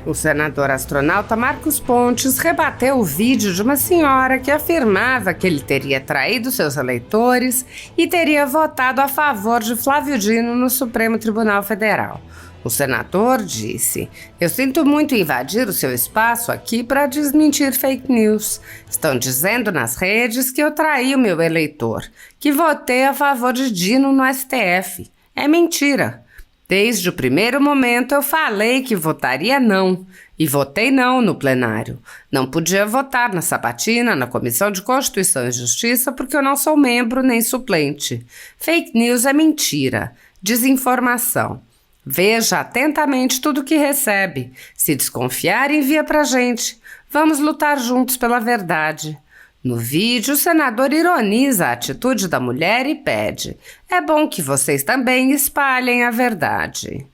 O senador astronauta Marcos Pontes rebateu o vídeo de uma senhora que afirmava que ele teria traído seus eleitores e teria votado a favor de Flávio Dino no Supremo Tribunal Federal. O senador disse: "Eu sinto muito invadir o seu espaço aqui para desmentir fake news. Estão dizendo nas redes que eu traí o meu eleitor, que votei a favor de Dino no STF. É mentira. Desde o primeiro momento eu falei que votaria não, e votei não no plenário. Não podia votar na sabatina, na Comissão de Constituição e Justiça, porque eu não sou membro nem suplente. Fake news é mentira, desinformação. Veja atentamente tudo o que recebe. Se desconfiar, envia pra gente. Vamos lutar juntos pela verdade." No vídeo, o senador ironiza a atitude da mulher e pede: "É bom que vocês também espalhem a verdade."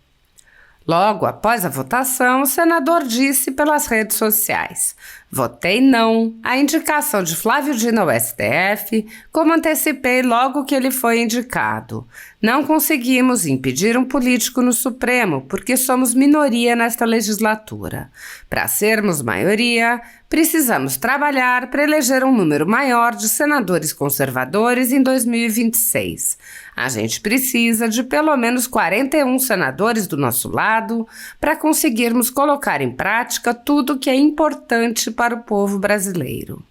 Logo após a votação, o senador disse pelas redes sociais: "Votei não à indicação de Flávio Dino ao STF, como antecipei logo que ele foi indicado. Não conseguimos impedir um político no Supremo porque somos minoria nesta legislatura. Para sermos maioria, precisamos trabalhar para eleger um número maior de senadores conservadores em 2026. A gente precisa de pelo menos 41 senadores do nosso lado para conseguirmos colocar em prática tudo que é importante para o povo brasileiro."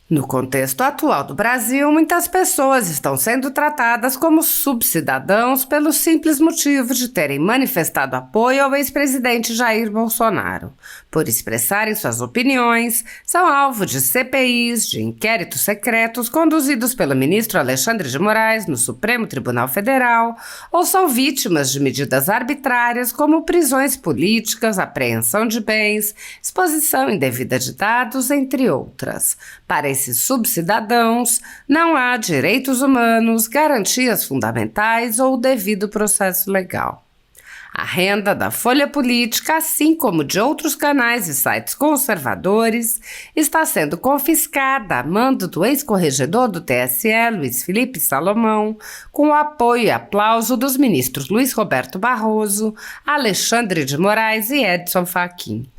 No contexto atual do Brasil, muitas pessoas estão sendo tratadas como subcidadãos pelo simples motivo de terem manifestado apoio ao ex-presidente Jair Bolsonaro. Por expressarem suas opiniões, são alvo de CPIs, de inquéritos secretos conduzidos pelo ministro Alexandre de Moraes no Supremo Tribunal Federal, ou são vítimas de medidas arbitrárias como prisões políticas, apreensão de bens, exposição indevida de dados, entre outras. Para esses subcidadãos, não há direitos humanos, garantias fundamentais ou devido processo legal. A renda da Folha Política, assim como de outros canais e sites conservadores, está sendo confiscada a mando do ex-corregedor do TSE, Luiz Felipe Salomão, com o apoio e aplauso dos ministros Luiz Roberto Barroso, Alexandre de Moraes e Edson Fachin.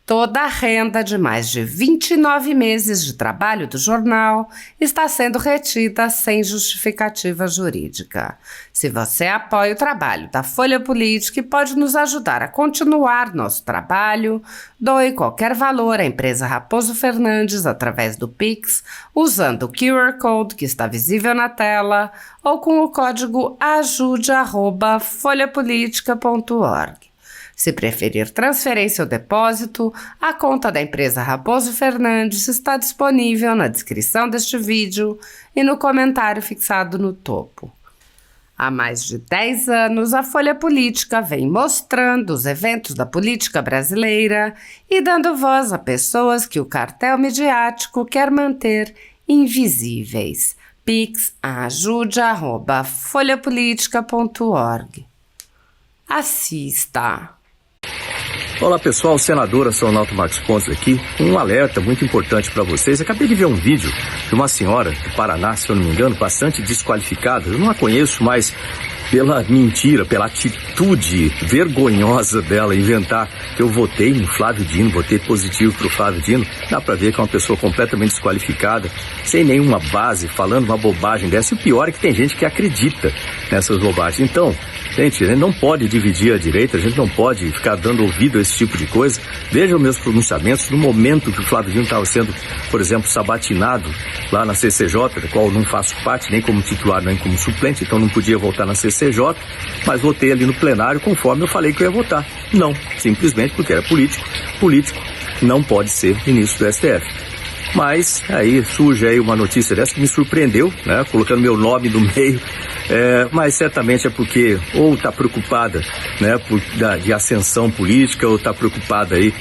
Toda a renda de mais de 29 meses de trabalho do jornal está sendo retida sem justificativa jurídica. Se você apoia o trabalho da Folha Política e pode nos ajudar a continuar nosso trabalho, doe qualquer valor à empresa Raposo Fernandes através do Pix, usando o QR Code que está visível na tela ou com o código ajude@folhapolitica.org. Se preferir transferência ou depósito, a conta da empresa Raposo Fernandes está disponível na descrição deste vídeo e no comentário fixado no topo. Há mais de 10 anos, a Folha Política vem mostrando os eventos da política brasileira e dando voz a pessoas que o cartel midiático quer manter invisíveis. Pix ajude@folhapolitica.org. Assista! Olá pessoal, senador astronauta Marcos Pontes aqui, um alerta muito importante para vocês. Acabei de ver um vídeo de uma senhora do Paraná, se eu não me engano, bastante desqualificada. Eu não a conheço, mas pela mentira, pela atitude vergonhosa dela inventar que eu votei no Flávio Dino, votei positivo pro Flávio Dino, dá para ver que é uma pessoa completamente desqualificada, sem nenhuma base, falando uma bobagem dessa. E o pior é que tem gente que acredita nessas bobagens. Então, gente, a gente não pode dividir a direita, a gente não pode ficar dando ouvido a esse tipo de coisa. Vejam meus pronunciamentos no momento que o Flávio Dino estava sendo, por exemplo, sabatinado lá na CCJ, da qual eu não faço parte, nem como titular, nem como suplente, então não podia votar na CCJ, mas votei ali no plenário conforme eu falei que eu ia votar. Não, simplesmente porque era político. Político não pode ser ministro do STF. Mas aí surge aí uma notícia dessa que me surpreendeu, né, colocando meu nome no meio, mas certamente é porque ou está preocupada, né, de ascensão política, ou está preocupada aí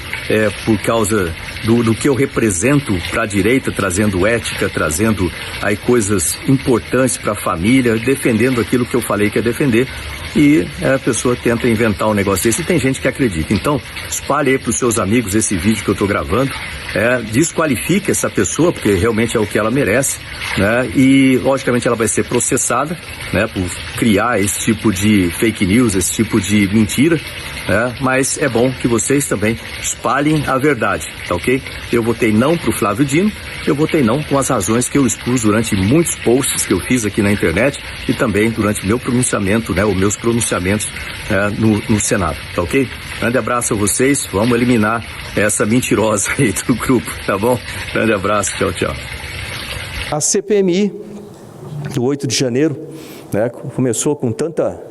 por causa do que eu represento para a direita, trazendo ética, trazendo aí coisas importantes para a família, defendendo aquilo que eu falei que é defender. E a pessoa tenta inventar um negócio desse e tem gente que acredita. Então, espalhe aí para os seus amigos esse vídeo que eu estou gravando, desqualifique essa pessoa, porque realmente é o que ela merece, né? E, logicamente, ela vai ser processada, né, por criar esse tipo de fake news, esse tipo de mentira, né? Mas é bom que vocês também espalhem a verdade, tá ok? Eu votei não para o Flávio Dino, eu votei não com as razões que eu expus durante muitos posts que eu fiz aqui na internet e também durante meu pronunciamento, né, os meus pronunciamentos no Senado, tá ok? Grande abraço a vocês, vamos eliminar essa mentirosa aí do grupo, tá bom? Grande abraço, tchau, tchau. A CPMI, do 8 de janeiro, né, começou com tanta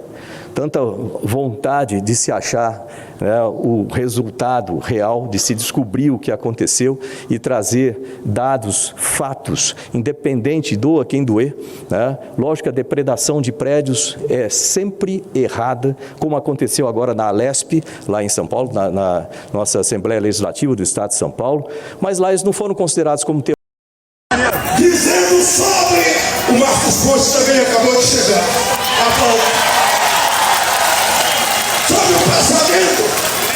vontade de se achar, né, o resultado real, de se descobrir o que aconteceu e trazer dados, fatos, independente, doa quem doer, né? Lógico que a depredação de prédios é sempre errada, como aconteceu agora na Alesp, lá em São Paulo, na nossa Assembleia Legislativa do Estado de São Paulo, mas lá eles não foram considerados como dizendo sobre o Marcos Pontes também acabou de chegar. Sobre o passamento,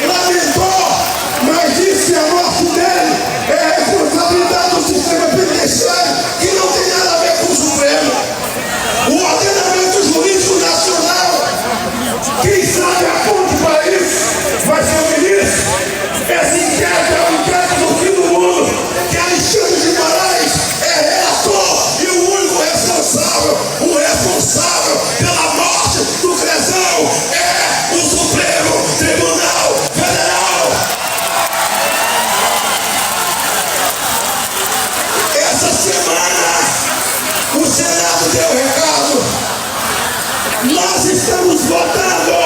lamentou, mas disse que a morte dele é responsabilidade do sistema penitenciário, que não tem nada a ver com o Supremo. O ordenamento jurídico nacional, quem sabe a ponte para isso vai ser o ministro. Esse inquérito é um inquérito do fim do mundo, que Alexandre de Moraes é relator e o único responsável, o responsável pela morte do Crezão é o Supremo Tribunal Federal. Essa semana o Senado deu recado. Nós estamos votando,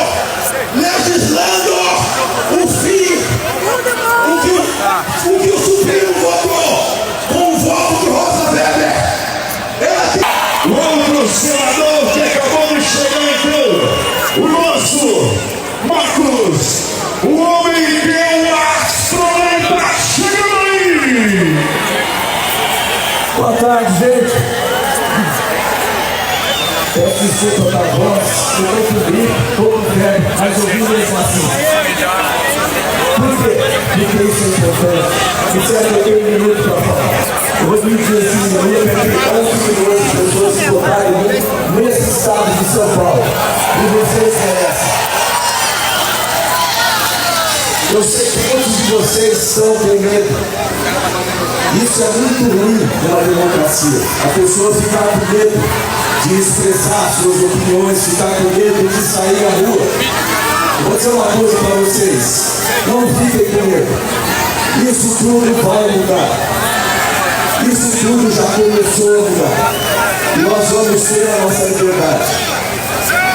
legislando o fim, o que o Supremo votou com o voto de Rosa Weber. O outro senador que acabou de chegar então, o nosso Marcos, o homem que é o astronauta, chegando aí! Boa tarde, gente. Peço desculpa da voz, eu estou cobrindo, todo velho, mas ouvindo mesmo assim. Por quê? Porque isso é importante. Isso é que eu tenho um minuto para falar. Eu vou dizer assim, eu ia perguntar 11 milhões de pessoas se votarem nesse estado de São Paulo. E vocês merecem. Eu sei que muitos de vocês estão com medo. Isso é muito ruim numa democracia. A pessoa ficar com medo de expressar suas opiniões, ficar com medo de sair à rua. Vou dizer uma coisa para vocês, não fiquem com medo. Isso tudo vai mudar. Isso tudo já começou a mudar. E nós vamos ter a nossa liberdade.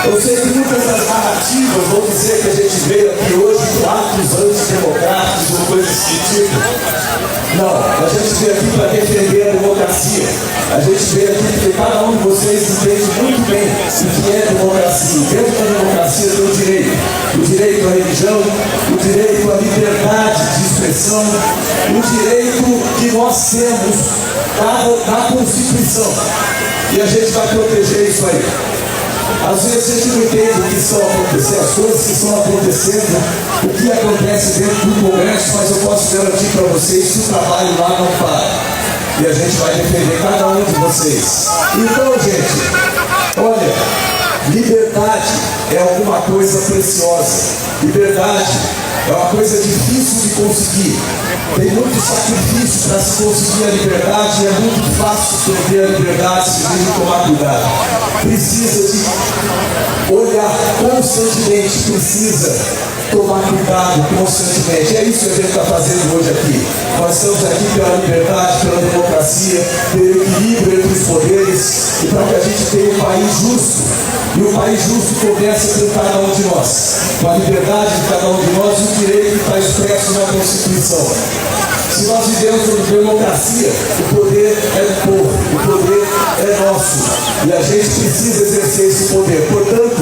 Eu sei que muitas das narrativas vão dizer que a gente veio aqui hoje com atos antidemocráticos ou coisas desse tipo. Não, a gente veio aqui para defender a democracia. A gente veio aqui porque cada um de vocês entende muito bem o que é democracia. Dentro da democracia tem o direito à religião, o direito à liberdade de expressão, o direito que nós temos na Constituição. E a gente vai proteger isso aí. Às vezes a gente não entende o que estão acontecendo, as coisas que estão acontecendo, o que acontece dentro do Congresso, mas eu posso garantir para vocês que o trabalho lá não para. E a gente vai defender cada um de vocês. Então, gente, olha, liberdade é alguma coisa preciosa. Liberdade é uma coisa difícil de conseguir. Tem muito sacrifício para se conseguir a liberdade e é muito fácil perder a liberdade se tem que tomar cuidado. Precisa de olhar constantemente, precisa tomar cuidado constantemente. É isso que a gente está fazendo hoje aqui. Nós estamos aqui pela liberdade, pela democracia, pelo equilíbrio entre os poderes e para que a gente tenha um país justo. E o país justo começa por cada um de nós. Com a liberdade de cada um de nós, o direito que está expresso na Constituição. Se nós vivemos em democracia, o poder é do povo, o poder é nosso. E a gente precisa exercer esse poder. Portanto,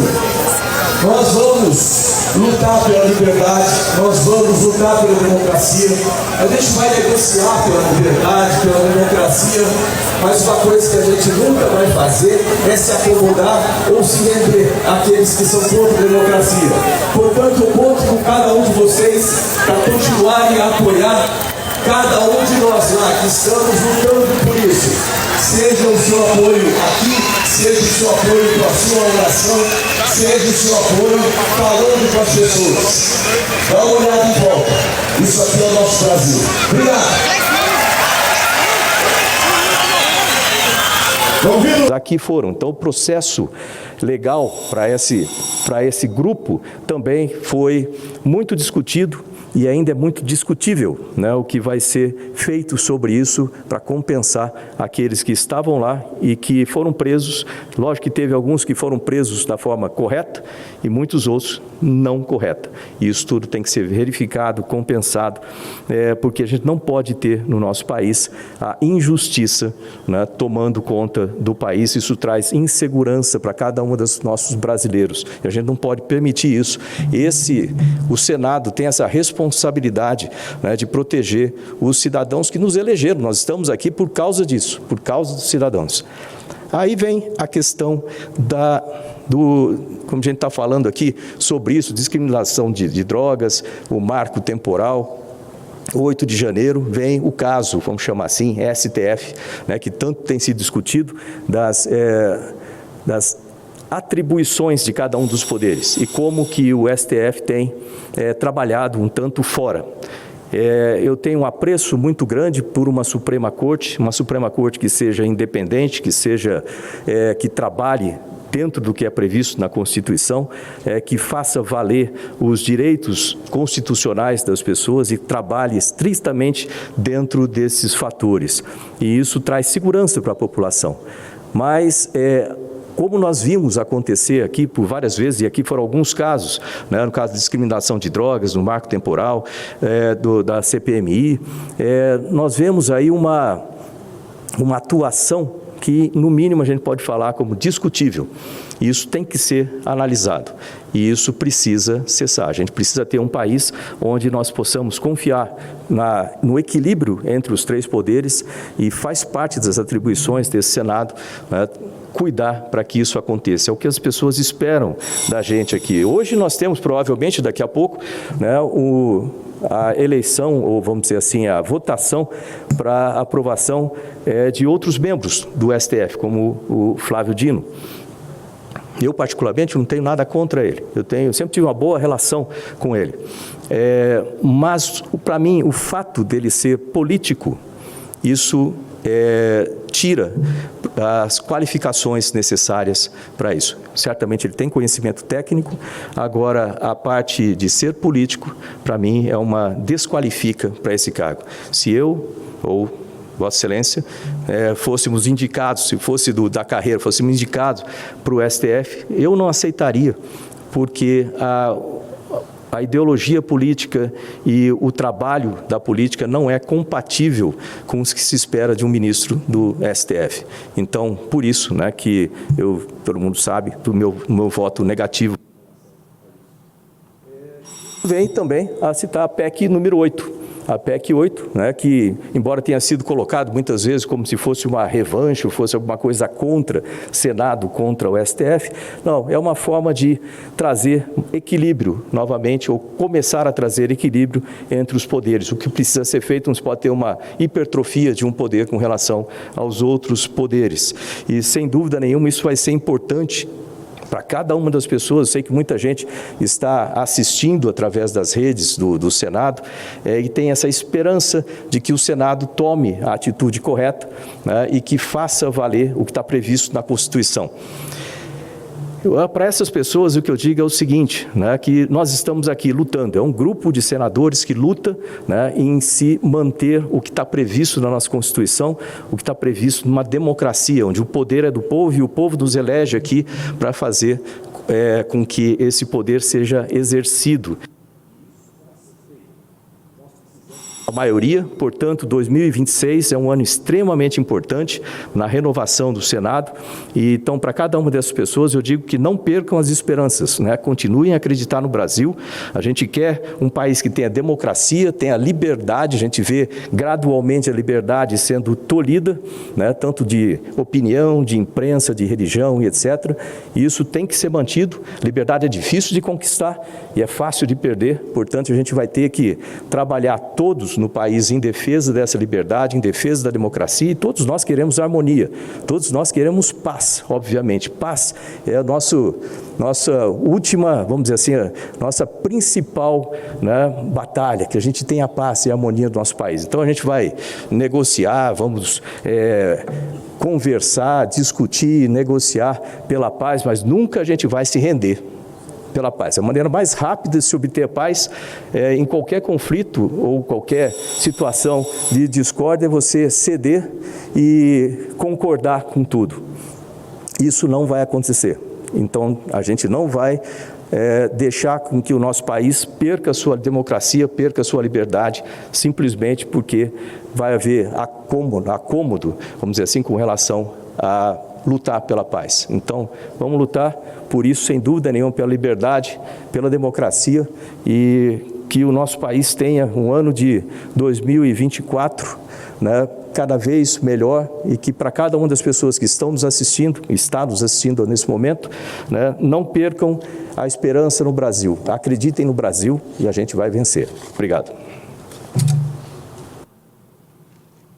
nós vamos lutar pela liberdade, nós vamos lutar pela democracia, a gente vai negociar pela liberdade, pela democracia, mas uma coisa que a gente nunca vai fazer é se acomodar ou se render àqueles que são contra a democracia. Portanto, eu conto com cada um de vocês para continuarem a apoiar cada um de nós lá que estamos lutando por isso. Seja o seu apoio aqui, seja o seu apoio com a sua oração, seja o seu apoio falando com as pessoas. Dá uma olhada em volta. Isso aqui é o nosso Brasil. Obrigado. Aqui foram. Então, o processo legal para esse grupo também foi muito discutido e ainda é muito discutível, né, o que vai ser feito sobre isso para compensar aqueles que estavam lá e que foram presos. Lógico que teve alguns que foram presos da forma correta e muitos outros não correta. E isso tudo tem que ser verificado, compensado, porque a gente não pode ter no nosso país a injustiça, né, tomando conta do país. Isso traz insegurança para cada um dos nossos brasileiros. E a gente não pode permitir isso. O Senado tem essa responsabilidade, né, de proteger os cidadãos que nos elegeram. Nós estamos aqui por causa disso, por causa dos cidadãos. Aí vem a questão como a gente está falando aqui sobre isso, discriminação de drogas, o marco temporal. 8 de janeiro vem o caso, vamos chamar assim, STF, né, que tanto tem sido discutido, das atribuições de cada um dos poderes e como que o STF tem trabalhado um tanto fora. Eu tenho um apreço muito grande por uma Suprema Corte que seja independente, que trabalhe dentro do que é previsto na Constituição, que faça valer os direitos constitucionais das pessoas e trabalhe estritamente dentro desses fatores. E isso traz segurança para a população. Mas como nós vimos acontecer aqui por várias vezes, e aqui foram alguns casos, né, no caso de discriminação de drogas, no marco temporal, da CPMI, nós vemos aí uma atuação que, no mínimo, a gente pode falar como discutível. Isso tem que ser analisado e isso precisa cessar. A gente precisa ter um país onde nós possamos confiar no equilíbrio entre os 3 poderes e faz parte das atribuições desse Senado, né, cuidar para que isso aconteça. É o que as pessoas esperam da gente aqui. Hoje nós temos, provavelmente, daqui a pouco, né, a eleição, ou vamos dizer assim, a votação para aprovação de outros membros do STF, como o Flávio Dino. Eu, particularmente, não tenho nada contra ele. Eu sempre tive uma boa relação com ele. Mas, para mim, o fato dele ser político, isso tira as qualificações necessárias para isso. Certamente ele tem conhecimento técnico, agora a parte de ser político, para mim, desqualifica para esse cargo. Se eu, ou Vossa Excelência, fôssemos indicados, se fosse da carreira, fôssemos indicados para o STF, eu não aceitaria, porque a ideologia política e o trabalho da política não é compatível com os que se espera de um ministro do STF. Então, por isso, né, que todo mundo sabe do meu voto negativo. Vem também a citar a PEC número 8. A PEC 8, né, que, embora tenha sido colocado muitas vezes como se fosse uma revanche, ou fosse alguma coisa contra Senado, contra o STF, não, é uma forma de trazer equilíbrio novamente, ou começar a trazer equilíbrio entre os poderes. O que precisa ser feito, não se pode ter uma hipertrofia de um poder com relação aos outros poderes. E, sem dúvida nenhuma, isso vai ser importante para cada uma das pessoas. Eu sei que muita gente está assistindo através das redes do Senado e tem essa esperança de que o Senado tome a atitude correta, né, e que faça valer o que está previsto na Constituição. Para essas pessoas, o que eu digo é o seguinte, né, que nós estamos aqui lutando, é um grupo de senadores que luta, né, em se manter o que está previsto na nossa Constituição, o que está previsto numa democracia, onde o poder é do povo e o povo nos elege aqui para fazer com que esse poder seja exercido. a maioria, portanto, 2026 é um ano extremamente importante na renovação do Senado. E então, para cada uma dessas pessoas, eu digo que não percam as esperanças, né? Continuem a acreditar no Brasil. A gente quer um país que tenha democracia, tenha liberdade. A gente vê gradualmente a liberdade sendo tolhida, né? Tanto de opinião, de imprensa, de religião e etc. E isso tem que ser mantido. Liberdade é difícil de conquistar e é fácil de perder. Portanto, a gente vai ter que trabalhar todos no país em defesa dessa liberdade, em defesa da democracia, e todos nós queremos harmonia, todos nós queremos paz, obviamente. Paz é a nossa última, vamos dizer assim, a nossa principal, né, batalha, que a gente tenha a paz e a harmonia do nosso país. Então a gente vai negociar, vamos conversar, discutir, negociar pela paz, mas nunca a gente vai se render pela paz. A maneira mais rápida de se obter paz em qualquer conflito ou qualquer situação de discórdia é você ceder e concordar com tudo. Isso não vai acontecer. Então, a gente não vai deixar com que o nosso país perca a sua democracia, perca a sua liberdade, simplesmente porque vai haver acômodo, vamos dizer assim, com relação a lutar pela paz. Então, vamos lutar por isso, sem dúvida nenhuma, pela liberdade, pela democracia, e que o nosso país tenha um ano de 2024, né, cada vez melhor, e que para cada uma das pessoas que estão nos assistindo nesse momento, né, não percam a esperança no Brasil. Acreditem no Brasil e a gente vai vencer. Obrigado.